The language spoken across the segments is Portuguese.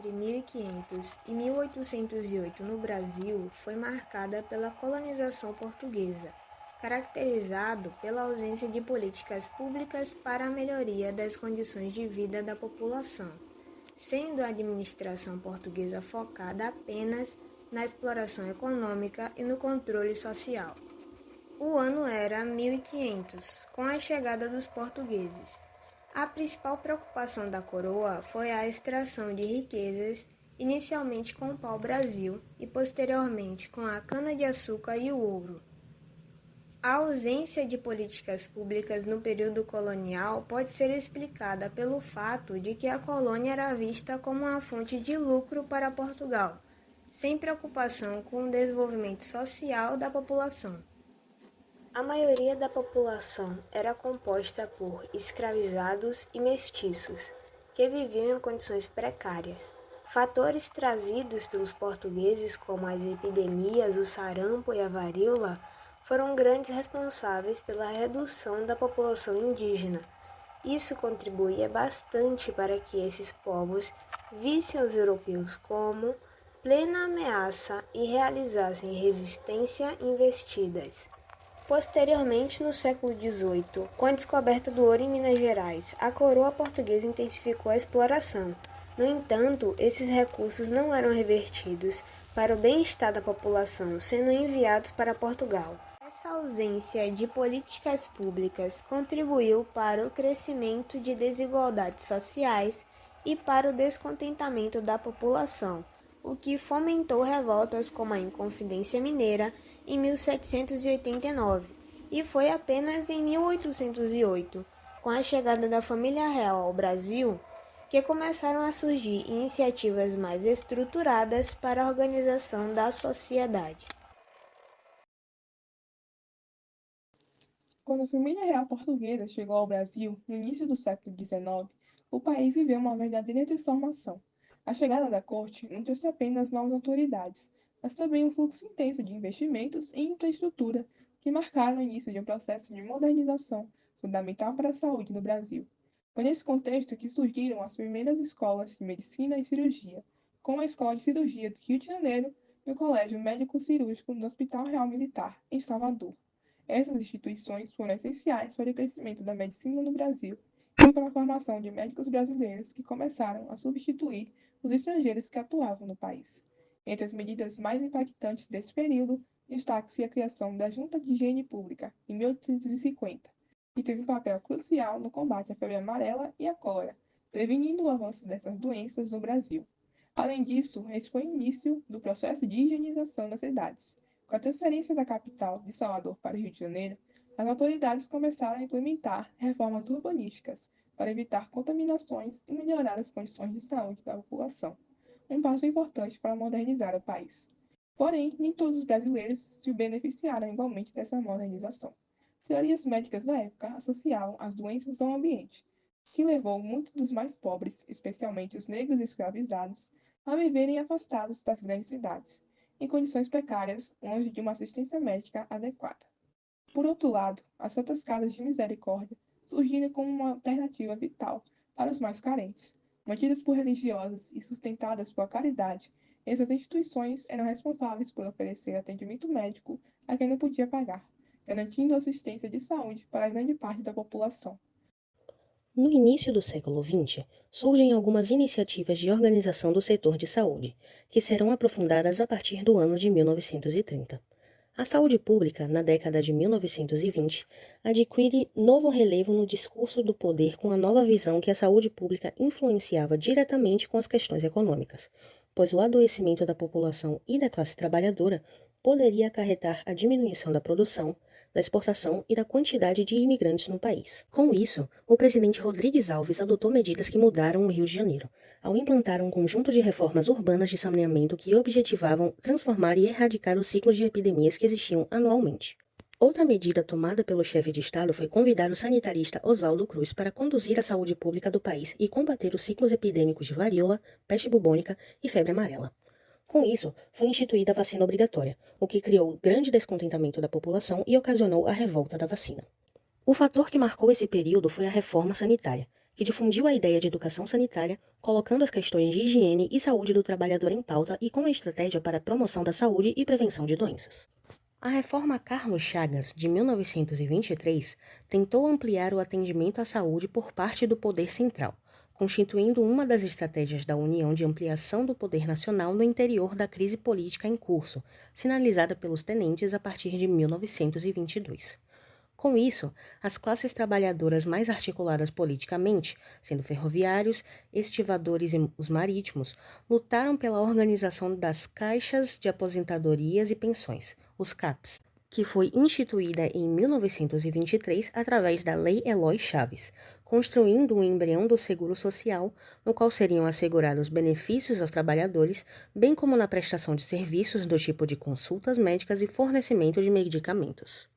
entre 1500 e 1808 no Brasil foi marcada pela colonização portuguesa, caracterizado pela ausência de políticas públicas para a melhoria das condições de vida da população, sendo a administração portuguesa focada apenas na exploração econômica e no controle social. O ano era 1500, com a chegada dos portugueses. A principal preocupação da coroa foi a extração de riquezas, inicialmente com o pau-brasil e posteriormente com a cana-de-açúcar e o ouro. A ausência de políticas públicas no período colonial pode ser explicada pelo fato de que a colônia era vista como uma fonte de lucro para Portugal, sem preocupação com o desenvolvimento social da população. A maioria da população era composta por escravizados e mestiços, que viviam em condições precárias. Fatores trazidos pelos portugueses, como as epidemias, o sarampo e a varíola, foram grandes responsáveis pela redução da população indígena. Isso contribuía bastante para que esses povos vissem os europeus como plena ameaça e realizassem resistência investidas. Posteriormente, no século XVIII, com a descoberta do ouro em Minas Gerais, a coroa portuguesa intensificou a exploração. No entanto, esses recursos não eram revertidos para o bem-estar da população, sendo enviados para Portugal. Essa ausência de políticas públicas contribuiu para o crescimento de desigualdades sociais e para o descontentamento da população, o que fomentou revoltas como a Inconfidência Mineira em 1789, e foi apenas em 1808, com a chegada da família real ao Brasil, que começaram a surgir iniciativas mais estruturadas para a organização da sociedade. Quando a família real portuguesa chegou ao Brasil, no início do século XIX, o país viveu uma verdadeira transformação. A chegada da corte não trouxe apenas novas autoridades, mas também um fluxo intenso de investimentos em infraestrutura que marcaram o início de um processo de modernização fundamental para a saúde no Brasil. Foi nesse contexto que surgiram as primeiras escolas de medicina e cirurgia, como a Escola de Cirurgia do Rio de Janeiro e o Colégio Médico Cirúrgico do Hospital Real Militar, em Salvador. Essas instituições foram essenciais para o crescimento da medicina no Brasil e para a formação de médicos brasileiros que começaram a substituir os estrangeiros que atuavam no país. Entre as medidas mais impactantes desse período, destaca-se a criação da Junta de Higiene Pública, em 1850, que teve um papel crucial no combate à febre amarela e à cólera, prevenindo o avanço dessas doenças no Brasil. Além disso, esse foi o início do processo de higienização das cidades. Com a transferência da capital de Salvador para o Rio de Janeiro, as autoridades começaram a implementar reformas urbanísticas para evitar contaminações e melhorar as condições de saúde da população, um passo importante para modernizar o país. Porém, nem todos os brasileiros se beneficiaram igualmente dessa modernização. Teorias médicas da época associavam as doenças ao ambiente, que levou muitos dos mais pobres, especialmente os negros escravizados, a viverem afastados das grandes cidades, em condições precárias, longe de uma assistência médica adequada. Por outro lado, as Santas Casas de Misericórdia surgiram como uma alternativa vital para os mais carentes. Mantidas por religiosos e sustentadas por caridade, essas instituições eram responsáveis por oferecer atendimento médico a quem não podia pagar, garantindo assistência de saúde para grande parte da população. No início do século XX, surgem algumas iniciativas de organização do setor de saúde, que serão aprofundadas a partir do ano de 1930. A saúde pública, na década de 1920, adquire novo relevo no discurso do poder com a nova visão que a saúde pública influenciava diretamente com as questões econômicas, pois o adoecimento da população e da classe trabalhadora poderia acarretar a diminuição da produção, da exportação e da quantidade de imigrantes no país. Com isso, o presidente Rodrigues Alves adotou medidas que mudaram o Rio de Janeiro, ao implantar um conjunto de reformas urbanas de saneamento que objetivavam transformar e erradicar os ciclos de epidemias que existiam anualmente. Outra medida tomada pelo chefe de Estado foi convidar o sanitarista Oswaldo Cruz para conduzir a saúde pública do país e combater os ciclos epidêmicos de varíola, peste bubônica e febre amarela. Com isso, foi instituída a vacina obrigatória, o que criou grande descontentamento da população e ocasionou a revolta da vacina. O fator que marcou esse período foi a reforma sanitária, que difundiu a ideia de educação sanitária, colocando as questões de higiene e saúde do trabalhador em pauta e com uma estratégia para a promoção da saúde e prevenção de doenças. A Reforma Carlos Chagas, de 1923, tentou ampliar o atendimento à saúde por parte do poder central, constituindo uma das estratégias da União de Ampliação do Poder Nacional no interior da crise política em curso, sinalizada pelos tenentes a partir de 1922. Com isso, as classes trabalhadoras mais articuladas politicamente, sendo ferroviários, estivadores e os marítimos, lutaram pela organização das caixas de aposentadorias e pensões, os CAPs, que foi instituída em 1923 através da Lei Eloy Chaves, construindo um embrião do seguro social, no qual seriam assegurados benefícios aos trabalhadores, bem como na prestação de serviços do tipo de consultas médicas e fornecimento de medicamentos.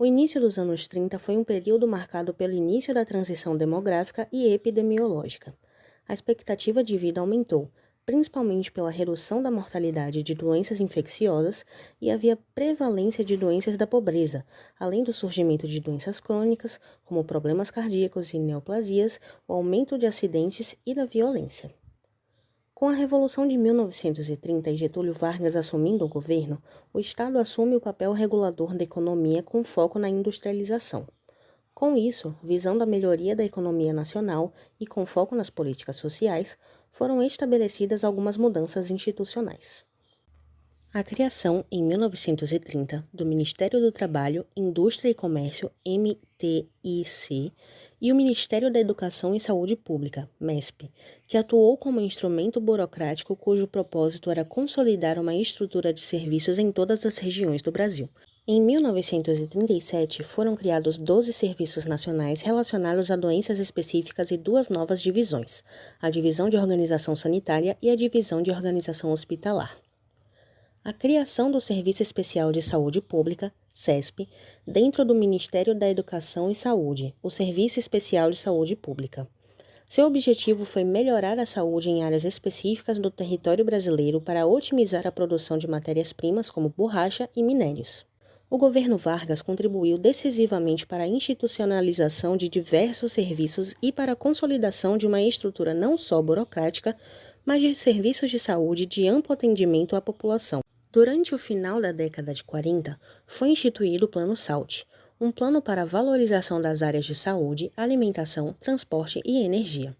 O início dos anos 30 foi um período marcado pelo início da transição demográfica e epidemiológica. A expectativa de vida aumentou, principalmente pela redução da mortalidade de doenças infecciosas e havia prevalência de doenças da pobreza, além do surgimento de doenças crônicas, como problemas cardíacos e neoplasias, o aumento de acidentes e da violência. Com a Revolução de 1930 e Getúlio Vargas assumindo o governo, o Estado assume o papel regulador da economia com foco na industrialização. Com isso, visando a melhoria da economia nacional e com foco nas políticas sociais, foram estabelecidas algumas mudanças institucionais. A criação, em 1930, do Ministério do Trabalho, Indústria e Comércio, MTIC, e o Ministério da Educação e Saúde Pública, MESP, que atuou como instrumento burocrático cujo propósito era consolidar uma estrutura de serviços em todas as regiões do Brasil. Em 1937, foram criados 12 serviços nacionais relacionados a doenças específicas e 2 novas divisões, a Divisão de Organização Sanitária e a Divisão de Organização Hospitalar. A criação do Serviço Especial de Saúde Pública, SESP, dentro do Ministério da Educação e Saúde, o Serviço Especial de Saúde Pública. Seu objetivo foi melhorar a saúde em áreas específicas do território brasileiro para otimizar a produção de matérias-primas como borracha e minérios. O governo Vargas contribuiu decisivamente para a institucionalização de diversos serviços e para a consolidação de uma estrutura não só burocrática, mas de serviços de saúde de amplo atendimento à população. Durante o final da década de 40, foi instituído o Plano SAUT, um plano para a valorização das áreas de saúde, alimentação, transporte e energia.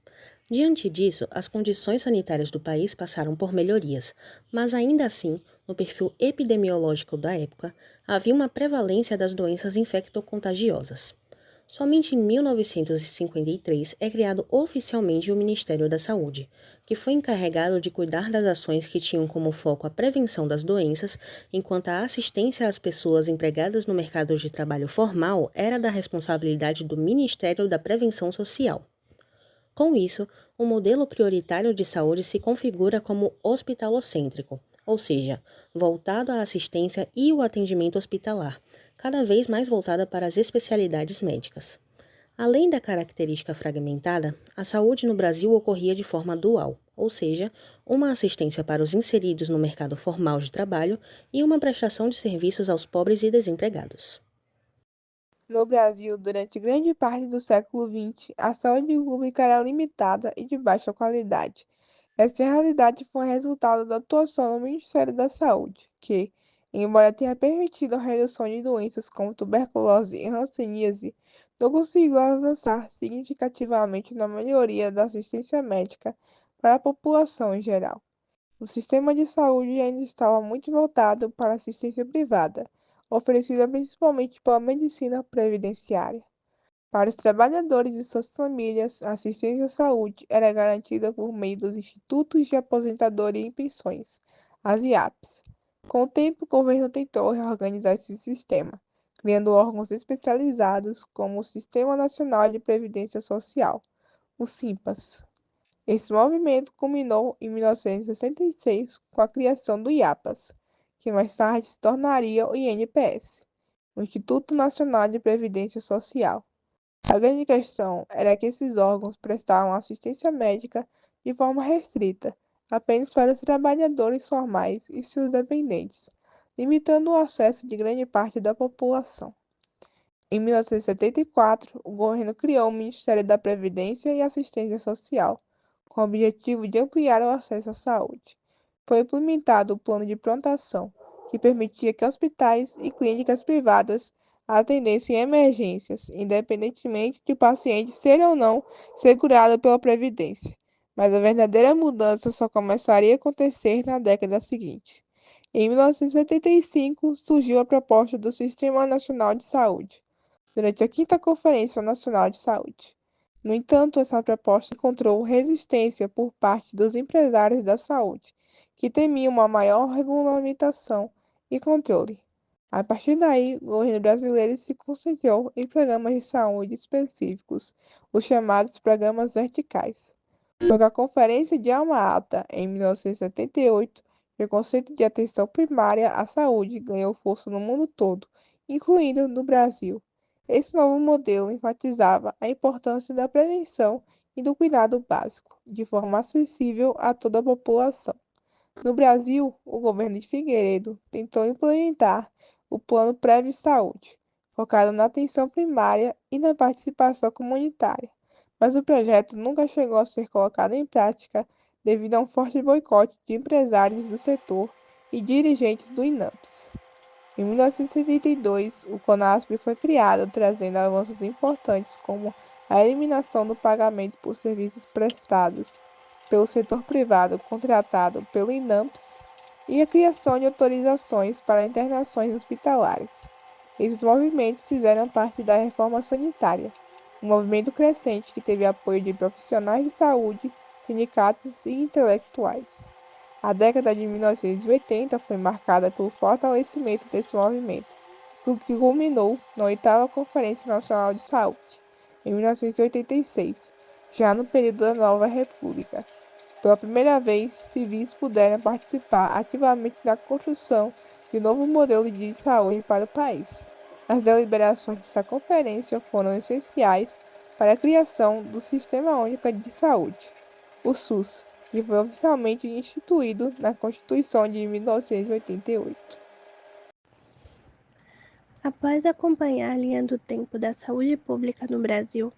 Diante disso, as condições sanitárias do país passaram por melhorias, mas ainda assim, no perfil epidemiológico da época, havia uma prevalência das doenças infectocontagiosas. Somente em 1953 é criado oficialmente o Ministério da Saúde, que foi encarregado de cuidar das ações que tinham como foco a prevenção das doenças, enquanto a assistência às pessoas empregadas no mercado de trabalho formal era da responsabilidade do Ministério da Prevenção Social. Com isso, o modelo prioritário de saúde se configura como hospitalocêntrico, ou seja, voltado à assistência e o atendimento hospitalar, cada vez mais voltada para as especialidades médicas. Além da característica fragmentada, a saúde no Brasil ocorria de forma dual, ou seja, uma assistência para os inseridos no mercado formal de trabalho e uma prestação de serviços aos pobres e desempregados. No Brasil, durante grande parte do século XX, a saúde pública era limitada e de baixa qualidade. Essa realidade foi resultado da atuação do Ministério da Saúde, que, embora tenha permitido a redução de doenças como tuberculose e hanseníase, não conseguiu avançar significativamente na melhoria da assistência médica para a população em geral. O sistema de saúde ainda estava muito voltado para a assistência privada, oferecida principalmente pela medicina previdenciária. Para os trabalhadores e suas famílias, a assistência à saúde era garantida por meio dos Institutos de Aposentadoria e Pensões, as IAPs. Com o tempo, o governo tentou reorganizar esse sistema, criando órgãos especializados como o Sistema Nacional de Previdência Social, o SIMPAS. Esse movimento culminou em 1966 com a criação do IAPAS, que mais tarde se tornaria o INPS, o Instituto Nacional de Previdência Social. A grande questão era que esses órgãos prestavam assistência médica de forma restrita, apenas para os trabalhadores formais e seus dependentes, limitando o acesso de grande parte da população. Em 1974, o governo criou o Ministério da Previdência e Assistência Social, com o objetivo de ampliar o acesso à saúde. Foi implementado o Plano de Prontação, que permitia que hospitais e clínicas privadas atendessem emergências, independentemente de o paciente ser ou não segurado pela Previdência. Mas a verdadeira mudança só começaria a acontecer na década seguinte. Em 1975, surgiu a proposta do Sistema Nacional de Saúde durante a Quinta Conferência Nacional de Saúde. No entanto, essa proposta encontrou resistência por parte dos empresários da saúde, que temiam uma maior regulamentação e controle. A partir daí, o governo brasileiro se concentrou em programas de saúde específicos, os chamados programas verticais. Foi a Conferência de Alma-Ata, em 1978, que o conceito de atenção primária à saúde ganhou força no mundo todo, incluindo no Brasil. Esse novo modelo enfatizava a importância da prevenção e do cuidado básico, de forma acessível a toda a população. No Brasil, o governo de Figueiredo tentou implementar o Plano Prévio Saúde, focado na atenção primária e na participação comunitária, mas o projeto nunca chegou a ser colocado em prática devido a um forte boicote de empresários do setor e dirigentes do INAMPS. Em 1972, o CONASP foi criado, trazendo avanços importantes como a eliminação do pagamento por serviços prestados pelo setor privado contratado pelo INAMPS e a criação de autorizações para internações hospitalares. Esses movimentos fizeram parte da reforma sanitária, um movimento crescente que teve apoio de profissionais de saúde, sindicatos e intelectuais. A década de 1980 foi marcada pelo fortalecimento desse movimento, o que culminou na oitava Conferência Nacional de Saúde, em 1986, já no período da Nova República. Pela primeira vez, civis puderam participar ativamente na construção de um novo modelo de saúde para o país. As deliberações dessa conferência foram essenciais para a criação do Sistema Único de Saúde, o SUS, que foi oficialmente instituído na Constituição de 1988. Após acompanhar a linha do tempo da saúde pública no Brasil,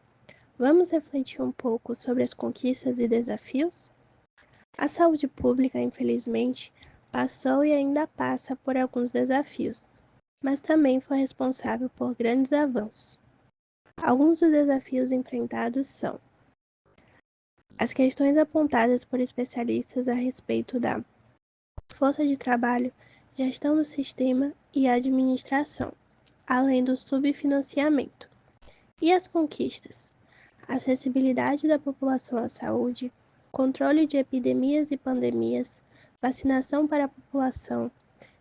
vamos refletir um pouco sobre as conquistas e desafios? A saúde pública, infelizmente, passou e ainda passa por alguns desafios, mas também foi responsável por grandes avanços. Alguns dos desafios enfrentados são as questões apontadas por especialistas a respeito da força de trabalho, gestão do sistema e administração, além do subfinanciamento. E as conquistas? Acessibilidade da população à saúde, controle de epidemias e pandemias, vacinação para a população,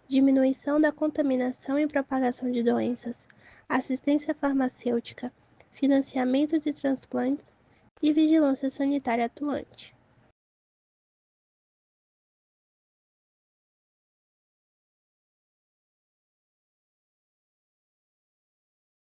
diminuição da contaminação e propagação de doenças, assistência farmacêutica, financiamento de transplantes e vigilância sanitária atuante.